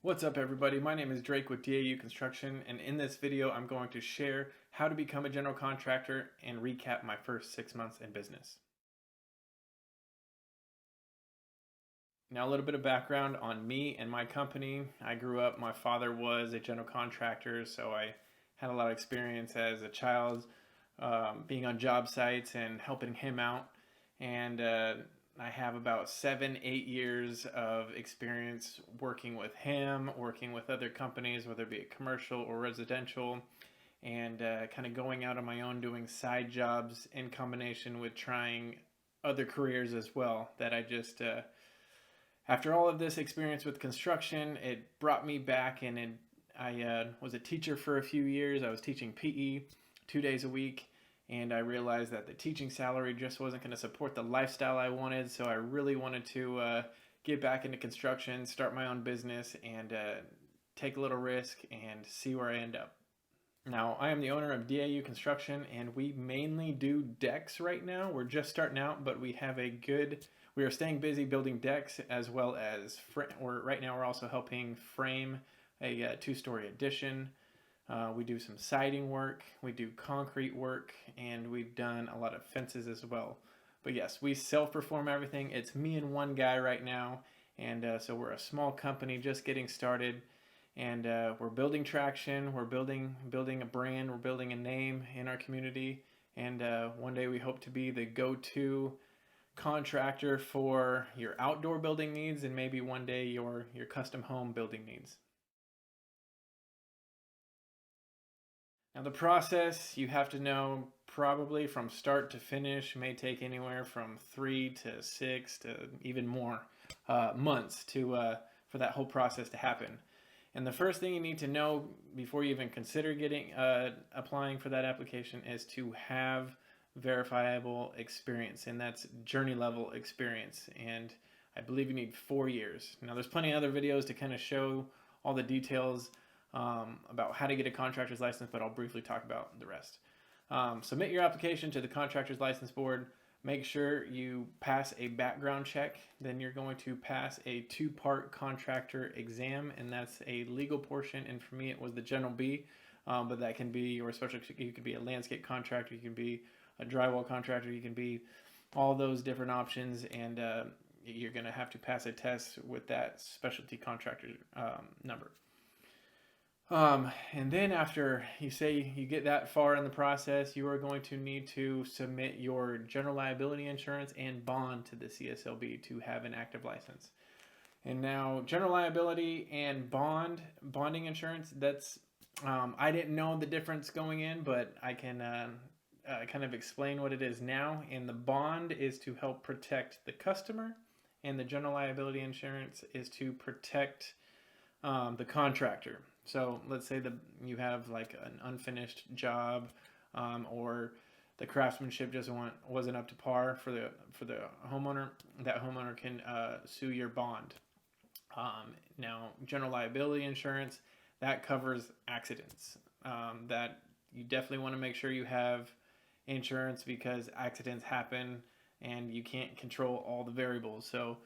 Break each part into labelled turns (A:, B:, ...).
A: What's up everybody, my name is Drake with DAU Construction, and in this video I'm going to share how to become a general contractor and recap my first 6 months in business. Now a little bit of background on me and my company. I grew up, my father was a general contractor, so I had a lot of experience as a child being on job sites and helping him out. And I have about 7-8 years of experience working with him, working with other companies, whether it be commercial or residential, and kind of going out on my own doing side jobs in combination with trying other careers as well. That I just, after all of this experience with construction, it brought me back, and I was a teacher for a few years. I was teaching PE 2 days a week. And I realized that the teaching salary just wasn't going to support the lifestyle I wanted, so I really wanted to get back into construction, start my own business, and take a little risk and see where I end up. Now, I am the owner of DAU Construction, and we mainly do decks right now. We're just starting out, but we are staying busy building decks, as well as, right now we're also helping frame a 2-story addition. We do some siding work, we do concrete work, and we've done a lot of fences as well. But yes, we self-perform everything. It's me and one guy right now, and so we're a small company just getting started, and we're building traction, we're building a brand, we're building a name in our community, and one day we hope to be the go-to contractor for your outdoor building needs, and maybe one day your custom home building needs. Now the process, you have to know probably from start to finish, may take anywhere from 3 to 6 to even more months for that whole process to happen. And the first thing you need to know before you even consider applying for that application is to have verifiable experience, and that's journey level experience. And I believe you need 4 years. Now there's plenty of other videos to kind of show all the details about how to get a contractor's license, but I'll briefly talk about the rest. Submit your application to the Contractor's License Board. Make sure you pass a background check. Then you're going to pass a 2-part contractor exam, and that's a legal portion. And for me, it was the General B, but that can be your special. You could be a landscape contractor, you can be a drywall contractor, you can be all those different options, and you're going to have to pass a test with that specialty contractor number. And then after you say you get that far in the process, you are going to need to submit your general liability insurance and bond to the CSLB to have an active license. And now general liability and bonding insurance, that's, I didn't know the difference going in, but I can kind of explain what it is now. And the bond is to help protect the customer, and the general liability insurance is to protect the contractor. So let's say you have like an unfinished job, or the craftsmanship just wasn't up to par for the homeowner. That homeowner can sue your bond. Now, general liability insurance, that covers accidents. That you definitely want to make sure you have insurance, because accidents happen and you can't control all the variables. So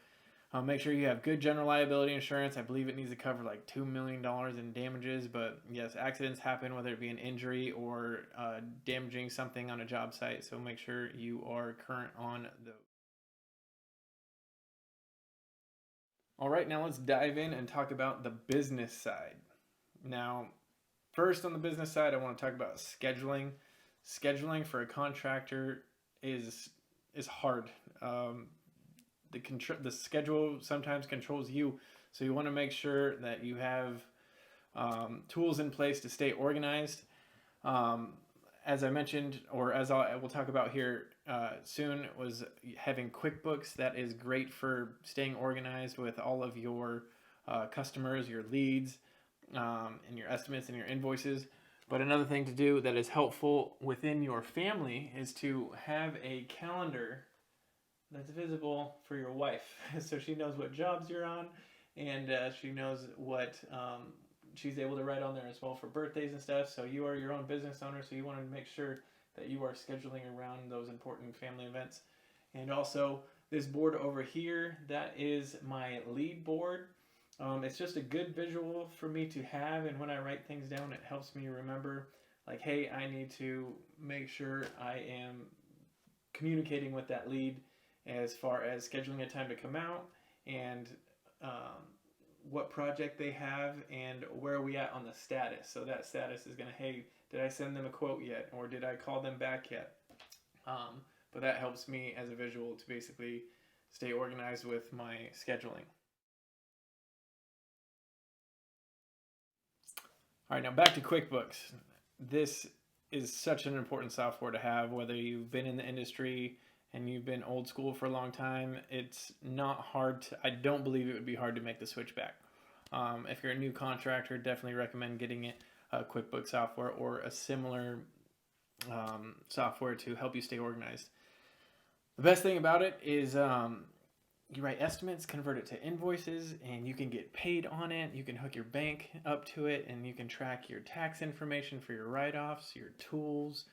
A: make sure you have good general liability insurance. I believe it needs to cover like $2 million in damages, but yes, accidents happen, whether it be an injury or damaging something on a job site. So make sure you are current on those. All right, now let's dive in and talk about the business side. Now, first on the business side, I want to talk about scheduling. Scheduling for a contractor is hard. The schedule sometimes controls you, so you want to make sure that you have tools in place to stay organized. As I mentioned, or as I will talk about here soon, was having QuickBooks. That is great for staying organized with all of your customers, your leads, and your estimates and your invoices. But another thing to do that is helpful within your family is to have a calendar that's visible for your wife, so she knows what jobs you're on, and she knows what she's able to write on there as well for birthdays and stuff. So you are your own business owner, so you want to make sure that you are scheduling around those important family events. And also this board over here, that is my lead board. It's just a good visual for me to have, and when I write things down, it helps me remember, like, hey, I need to make sure I am communicating with that lead as far as scheduling a time to come out, and um, what project they have, and where are we at on the status. So that status is going to, hey, did I send them a quote yet, or did I call them back yet? But that helps me as a visual to basically stay organized with my scheduling. All right, now back to QuickBooks. This is such an important software to have, whether you've been in the industry and you've been old school for a long time. It's not hard to, I don't believe it would be hard to make the switch back. If you're a new contractor, definitely recommend getting it QuickBooks software or a similar software to help you stay organized. The best thing about it is you write estimates, convert it to invoices, and you can get paid on it. You can hook your bank up to it, and you can track your tax information for your write-offs, your tools,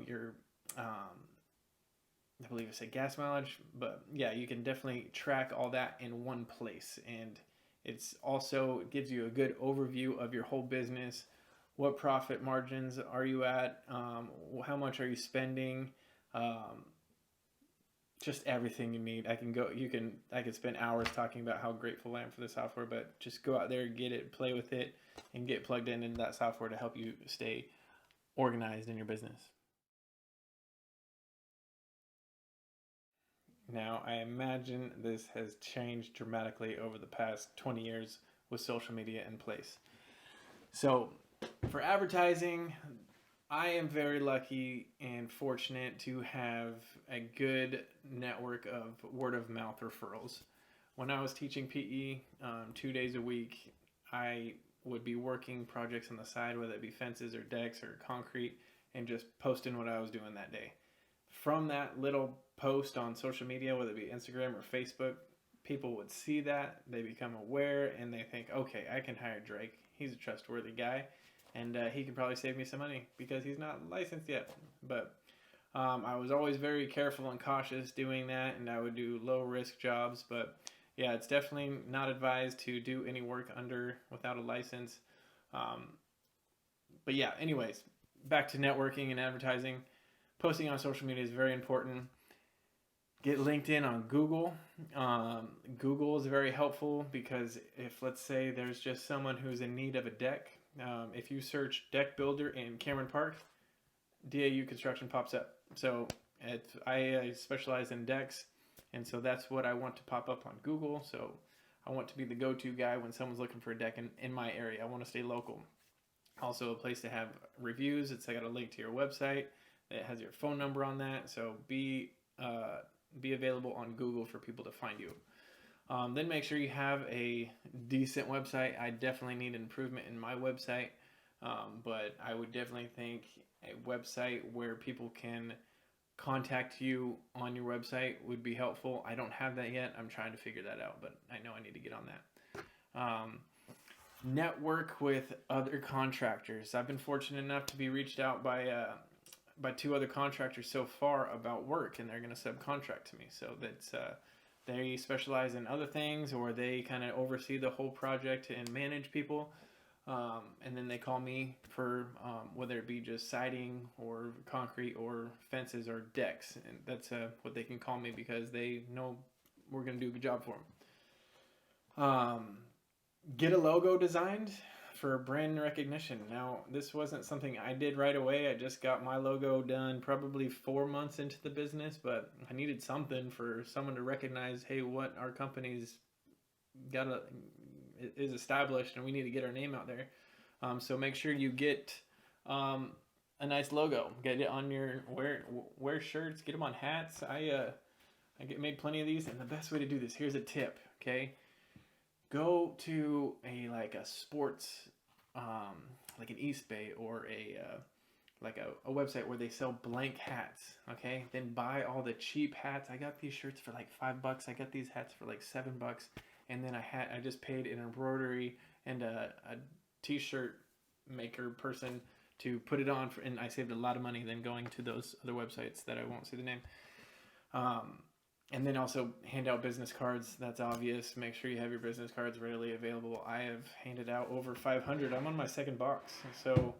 A: your I believe it's a gas mileage, but yeah, you can definitely track all that in one place. And it's also gives you a good overview of your whole business. What profit margins are you at? How much are you spending? Just everything you need. I could spend hours talking about how grateful I am for the software, but just go out there, get it, play with it, and get plugged into that software to help you stay organized in your business. Now, I imagine this has changed dramatically over the past 20 years with social media in place. So, for advertising, I am very lucky and fortunate to have a good network of word of mouth referrals. When I was teaching PE 2 days a week, I would be working projects on the side, whether it be fences or decks or concrete, and just posting what I was doing that day. From that little post on social media, whether it be Instagram or Facebook, people would see that, they become aware, and they think, okay, I can hire Drake. He's a trustworthy guy, and he can probably save me some money because he's not licensed yet. But I was always very careful and cautious doing that, and I would do low-risk jobs. But yeah, it's definitely not advised to do any work without a license. But yeah, anyways, back to networking and advertising. Posting on social media is very important. Get LinkedIn on Google. Google is very helpful because if, let's say, there's just someone who's in need of a deck, if you search deck builder in Cameron Park, DAU construction pops up. So I specialize in decks, and so that's what I want to pop up on Google. So I want to be the go-to guy when someone's looking for a deck in my area. I want to stay local. Also a place to have reviews. I got a link to your website. It has your phone number on that, so be available on Google for people to find you. Then make sure you have a decent website. I definitely need an improvement in my website, but I would definitely think a website where people can contact you on your website would be helpful. I don't have that yet. I'm trying to figure that out, but I know I need to get on that. Network with other contractors. I've been fortunate enough to be reached out by 2 other contractors so far about work, and they're going to subcontract to me. So that's they specialize in other things, or they kind of oversee the whole project and manage people. And then they call me for whether it be just siding or concrete or fences or decks. And that's what they can call me because they know we're going to do a good job for them. Get a logo designed for brand recognition. Now, this wasn't something I did right away. I just got my logo done probably 4 months into the business, but I needed something for someone to recognize, hey, what our company's is established, and we need to get our name out there. So make sure you get a nice logo. Get it on your wear shirts. Get them on hats. I made plenty of these, and the best way to do this. Here's a tip. Okay. Go to a sports, like an East Bay or a website where they sell blank hats. Okay, then buy all the cheap hats. I got these shirts for like $5. I got these hats for like $7, and then I just paid an embroidery and a t-shirt maker person to put it on, and I saved a lot of money than going to those other websites that I won't say the name. And then also hand out business cards. That's obvious. Make sure you have your business cards readily available. I have handed out over 500. I'm on my second box. So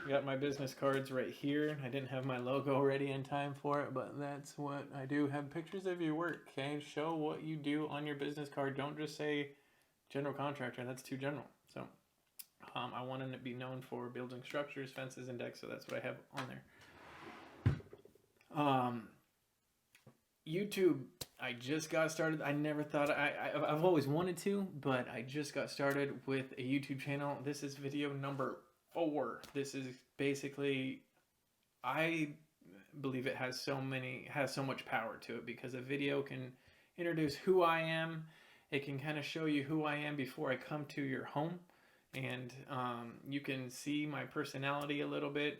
A: I got my business cards right here. I didn't have my logo ready in time for it, but that's what I do. Have pictures of your work, okay? Show what you do on your business card. Don't just say general contractor. That's too general. So I want to be known for building structures, fences, and decks, so that's what I have on there. YouTube, I just got started. I never thought I've always wanted to, but I just got started with a YouTube channel. This is video number 4. This is basically, I believe it has so much power to it, because a video can introduce who I am. It can kind of show you who I am before I come to your home, and you can see my personality a little bit.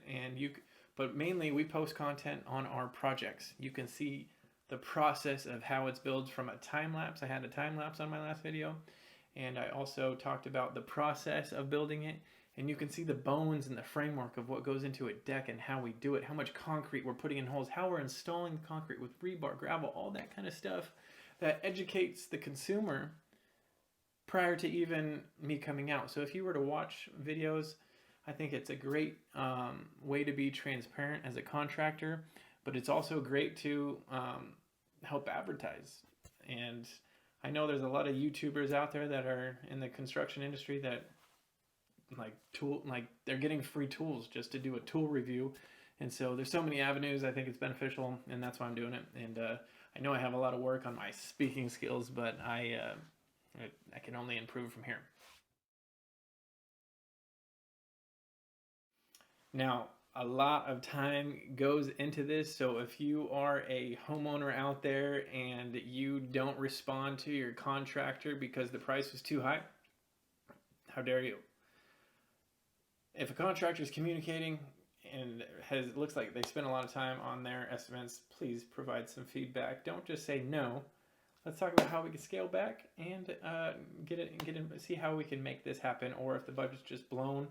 A: But mainly we post content on our projects. You can see the process of how it's built from a time lapse. I had a time lapse on my last video, and I also talked about the process of building it, and you can see the bones and the framework of what goes into a deck and how we do it, how much concrete we're putting in holes, how we're installing concrete with rebar, gravel, all that kind of stuff that educates the consumer prior to even me coming out. So if you were to watch videos, I think it's a great way to be transparent as a contractor, but it's also great to help advertise. And I know there's a lot of YouTubers out there that are in the construction industry that they're getting free tools just to do a tool review. And so there's so many avenues. I think it's beneficial, and that's why I'm doing it. And I know I have a lot of work on my speaking skills, but I can only improve from here. Now, a lot of time goes into this, so if you are a homeowner out there and you don't respond to your contractor because the price was too high, how dare you? If a contractor is communicating and looks like they spend a lot of time on their estimates, please provide some feedback. Don't just say no. Let's talk about how we can scale back and see how we can make this happen. Or if the budget's just blown,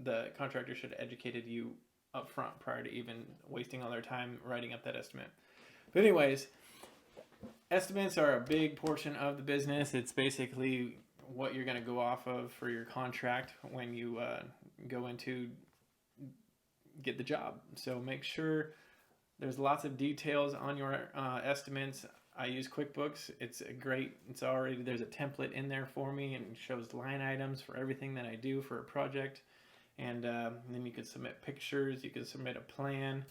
A: the contractor should have educated you up front prior to even wasting all their time writing up that estimate. But anyways, estimates are a big portion of the business. It's basically what you're going to go off of for your contract when you go into get the job. So make sure there's lots of details on your estimates. I use QuickBooks. There's a template in there for me, and it shows line items for everything that I do for a project. And then you can submit pictures, you can submit a plan,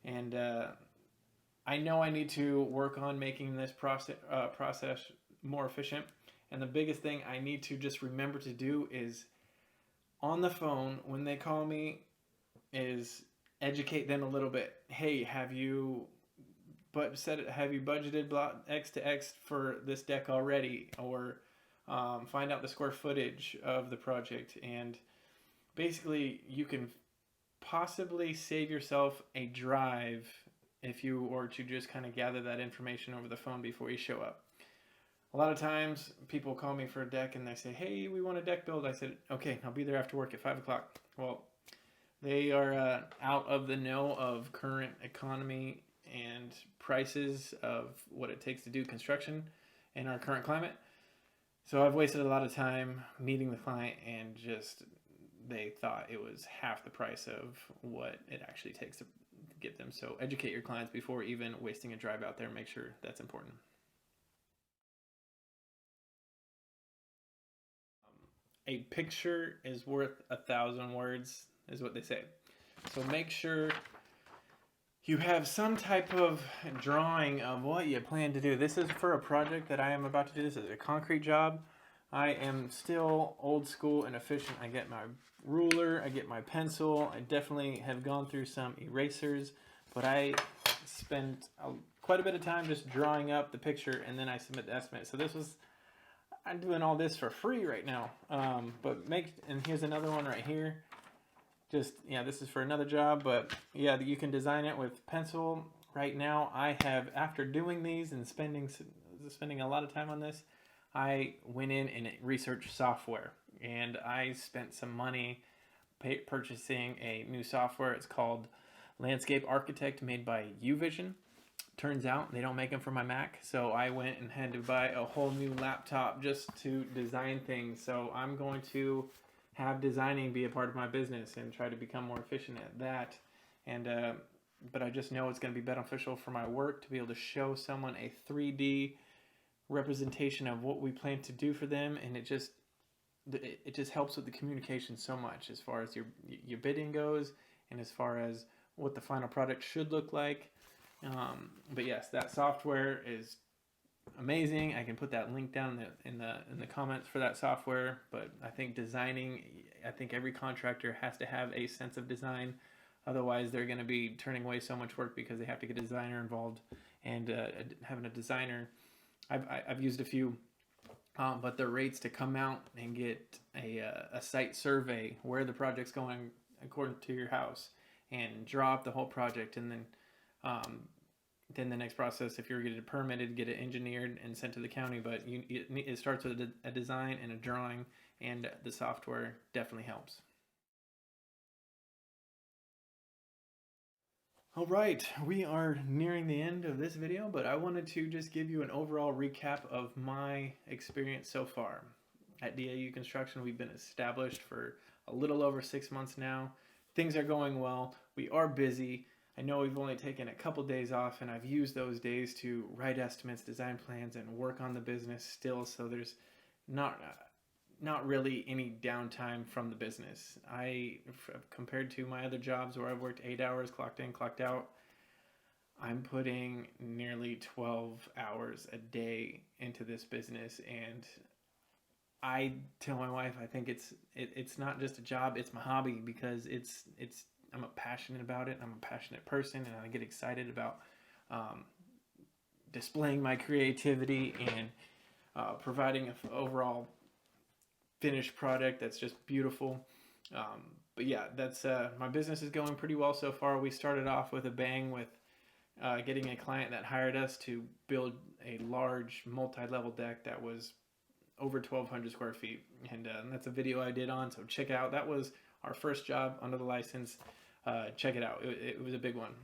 A: and I know I need to work on making this process more efficient. And the biggest thing I need to just remember to do is, on the phone when they call me, is educate them a little bit. Hey, have you budgeted X to X for this deck already? Or find out the square footage of the project. And basically, you can possibly save yourself a drive if you were to just kind of gather that information over the phone before you show up. A lot of times, people call me for a deck and they say, hey, we want a deck build. I said, okay, I'll be there after work at 5 o'clock. Well, they are out of the know of current economy and prices of what it takes to do construction in our current climate. So I've wasted a lot of time meeting the client, and they thought it was half the price of what it actually takes to get them. So educate your clients before even wasting a drive out there. Make sure that's important. A picture is worth 1,000 words, is what they say. So make sure you have some type of drawing of what you plan to do. This is for a project that I am about to do. This is a concrete job. I am still old school and efficient. I get my ruler, I get my pencil. I definitely have gone through some erasers, but I spent quite a bit of time just drawing up the picture, and then I submit the estimate. So I'm doing all this for free right now. And here's another one right here. This is for another job, but yeah, you can design it with pencil. Right now, I have, after doing these and spending a lot of time on this, I went in and researched software, and I spent some money purchasing a new software. It's called Landscape Architect, made by UVision. Turns out they don't make them for my Mac, so I went and had to buy a whole new laptop just to design things. So I'm going to have designing be a part of my business and try to become more efficient at that. And but I just know it's going to be beneficial for my work to be able to show someone a 3D representation of what we plan to do for them, and it just helps with the communication so much as far as your bidding goes, and as far as what the final product should look like. But yes, that software is amazing. I can put that link down in the comments for that software. But I think I think every contractor has to have a sense of design. Otherwise, they're going to be turning away so much work because they have to get a designer involved. And having a designer, I've used a few, but the rates to come out and get a site survey where the project's going according to your house and draw up the whole project, and then the next process, if you're getting it permitted, get it engineered and sent to the county. But it starts with a design and a drawing, and the software definitely helps. All right, we are nearing the end of this video, but I wanted to just give you an overall recap of my experience so far. At DAU Construction, we've been established for a little over 6 months now. Things are going well. We are busy. I know we've only taken a couple days off, and I've used those days to write estimates, design plans, and work on the business still, so there's not really any downtime from the business. Compared to my other jobs where I've worked 8 hours, clocked in, clocked out, I'm putting nearly 12 hours a day into this business, and I tell my wife I think it's not just a job, it's my hobby, because I'm passionate about it. I'm a passionate person, and I get excited about displaying my creativity and providing an overall finished product that's just beautiful. But yeah, that's my business is going pretty well so far. We started off with a bang with getting a client that hired us to build a large multi-level deck that was over 1,200 square feet, and that's a video I did on, so check it out. That was our first job under the license. Check it out. It was a big one.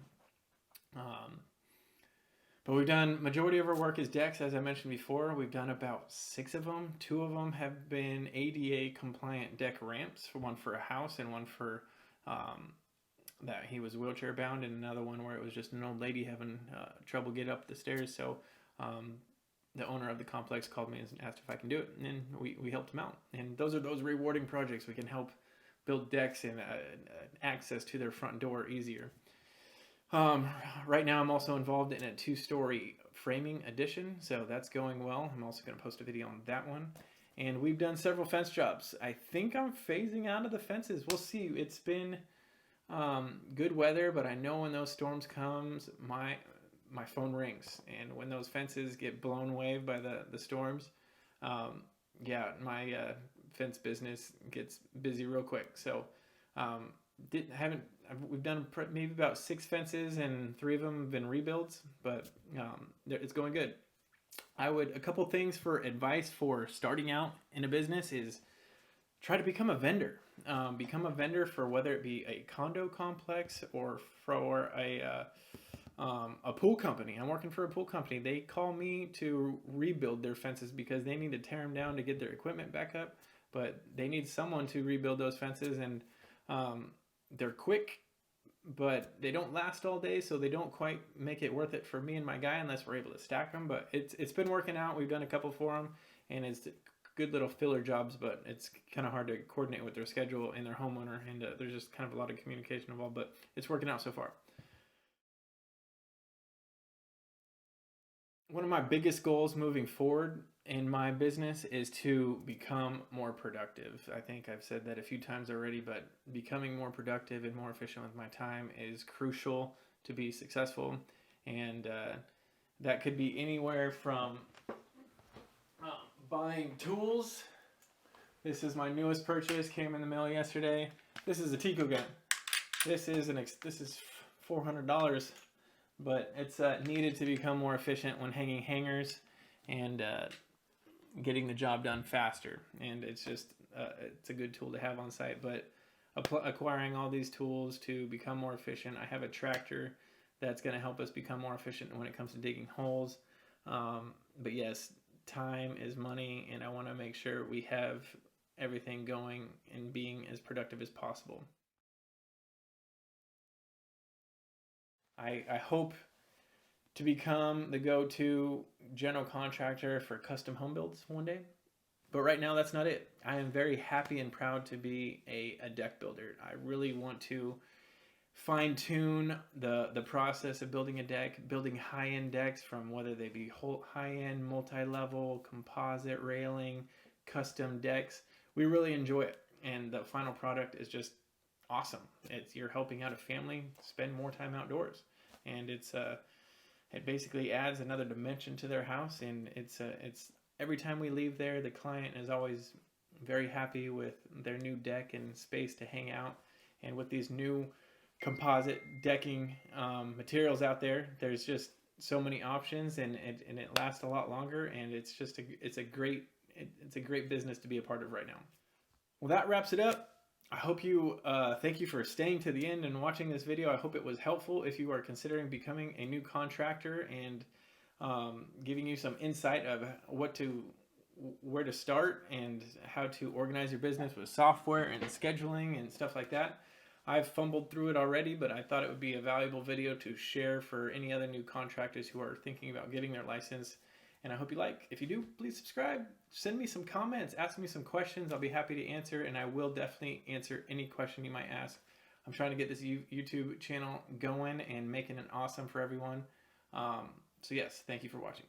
A: But we've done, majority of our work is decks, as I mentioned before. We've done about 6 of them. 2 of them have been ADA compliant deck ramps, one for a house and one for that he was wheelchair bound, and another one where it was just an old lady having trouble get up the stairs. So the owner of the complex called me and asked if I can do it, and we helped him out. And those are those rewarding projects. We can help build decks and access to their front door easier. Right now I'm also involved in a 2-story framing addition, so that's going well. I'm also going to post a video on that one. And we've done several fence jobs. I think I'm phasing out of the fences. We'll see. It's been good weather, but I know when those storms comes, my phone rings. And when those fences get blown away by the storms, yeah, my fence business gets busy real quick. So we've done maybe about 6 fences, and 3 of them have been rebuilds, but it's going good. A couple things for advice for starting out in a business is try to become a vendor. Become a vendor for whether it be a condo complex or for a pool company. I'm working for a pool company. They call me to rebuild their fences because they need to tear them down to get their equipment back up, but they need someone to rebuild those fences, and they're quick, but they don't last all day, so they don't quite make it worth it for me and my guy unless we're able to stack them. But it's been working out. We've done a couple for them, and it's good little filler jobs, but it's kind of hard to coordinate with their schedule and their homeowner, and there's just kind of a lot of communication involved, but it's working out so far. One of my biggest goals moving forward in my business is to become more productive. I think I've said that a few times already, but becoming more productive and more efficient with my time is crucial to be successful. And that could be anywhere from buying tools. This is my newest purchase, came in the mail yesterday. This is a Tico gun. This is $400. But it's needed to become more efficient when hanging hangers and getting the job done faster. And it's just it's a good tool to have on site. But acquiring all these tools to become more efficient. I have a tractor that's going to help us become more efficient when it comes to digging holes. But yes, time is money, and I want to make sure we have everything going and being as productive as possible. I hope to become the go-to general contractor for custom home builds one day. But right now, that's not it. I am very happy and proud to be a deck builder. I really want to fine tune the process of building a deck, building high end decks, from whether they be high end, multi level, composite railing, custom decks. We really enjoy it, and the final product is just awesome. You're helping out a family spend more time outdoors, and it basically adds another dimension to their house, and it's every time we leave there, the client is always very happy with their new deck and space to hang out. And with these new composite decking materials out there, there's just so many options, and it lasts a lot longer, and it's a great business to be a part of right now. Well, that wraps it up. I hope you thank you for staying to the end and watching this video. I hope it was helpful if you are considering becoming a new contractor, and giving you some insight of where to start and how to organize your business with software and scheduling and stuff like that. I've fumbled through it already, but I thought it would be a valuable video to share for any other new contractors who are thinking about getting their license. And I hope you like. If you do, please subscribe. Send me some comments. Ask me some questions. I'll be happy to answer, and I will definitely answer any question you might ask. I'm trying to get this YouTube channel going and making it awesome for everyone. So yes, thank you for watching.